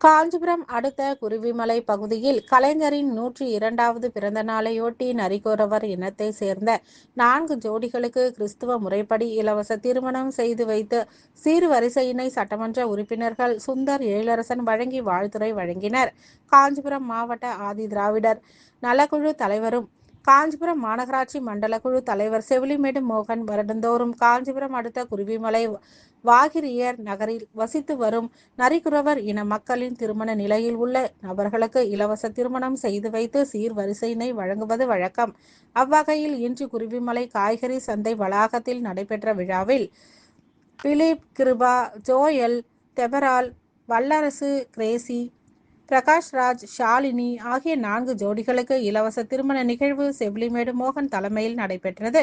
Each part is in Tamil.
காஞ்சிபுரம் அடுத்த குருவிமலை பகுதியில் கலைஞரின் 102வது பிறந்த நாளையொட்டி நரிக்குறவர் இனத்தை சேர்ந்த 4 ஜோடிகளுக்கு கிறிஸ்துவ முறைப்படி இலவச திருமணம் செய்து வைத்து சீர்வரிசையினை சட்டமன்ற உறுப்பினர்கள் சுந்தர் எழிலரசன் வழங்கி வாழ்த்துரை வழங்கினர். காஞ்சிபுரம் மாவட்ட ஆதி திராவிடர் நலக்குழு தலைவரும் காஞ்சிபுரம் மாநகராட்சி மண்டல குழு தலைவர் செவிலிமேடு மோகன் வருடந்தோறும் காஞ்சிபுரம் அடுத்த குருவிமலை வாகிரியர் நகரில் வசித்து வரும் நரிக்குறவர் இன மக்களின் திருமண நிலையில் உள்ள நபர்களுக்கு இலவச திருமணம் செய்து வைத்து சீர்வரிசையினை வழங்குவது வழக்கம். அவ்வகையில் இன்று குருவிமலை காய்கறி சந்தை வளாகத்தில் நடைபெற்ற விழாவில் பிலிப், கிருபா, ஜோயல், தெபரால், வல்லரசு, கிரேசி, பிரகாஷ்ராஜ், ஷாலினி ஆகிய 4 ஜோடிகளுக்கு இலவச திருமண நிகழ்வு செவிலிமேடு மோகன் தலைமையில் நடைபெற்றது.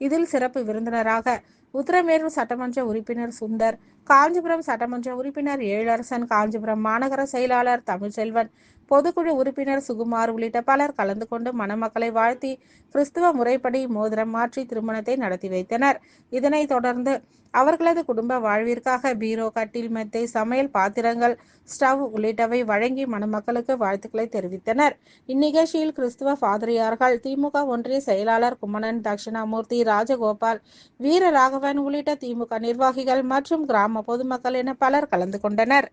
இதில் சிறப்பு விருந்தினராக உத்திரமேரூர் சட்டமன்ற உறுப்பினர் சுந்தர், காஞ்சிபுரம் சட்டமன்ற உறுப்பினர் எழிலரசன், காஞ்சிபுரம் மாநகர செயலாளர் தமிழ்செல்வன், பொதுக்குழு உறுப்பினர் சுகுமார் உள்ளிட்ட பலர் கலந்து கொண்டு மணமக்களை வாழ்த்தி கிறிஸ்துவ முறைப்படி மோதிரம் மாற்றி திருமணத்தை நடத்தி வைத்தனர். இதனைத் தொடர்ந்து அவர்களது குடும்ப வாழ்விற்காக பீரோ, கட்டில், மெத்தை, சமையல் பாத்திரங்கள், ஸ்டவ் உள்ளிட்டவை வழங்கி மணமக்களுக்கு வாழ்த்துக்களை தெரிவித்தனர். இந்நிகழ்ச்சியில் கிறிஸ்துவ பாதிரியார்கள், திமுக ஒன்றிய செயலாளர் குமணன், தட்சிணாமூர்த்தி, ராஜகோபால், வீரராகவன் உள்ளிட்ட திமுக நிர்வாகிகள் மற்றும் கிராம பொதுமக்கள் என பலர் கலந்து கொண்டனர்.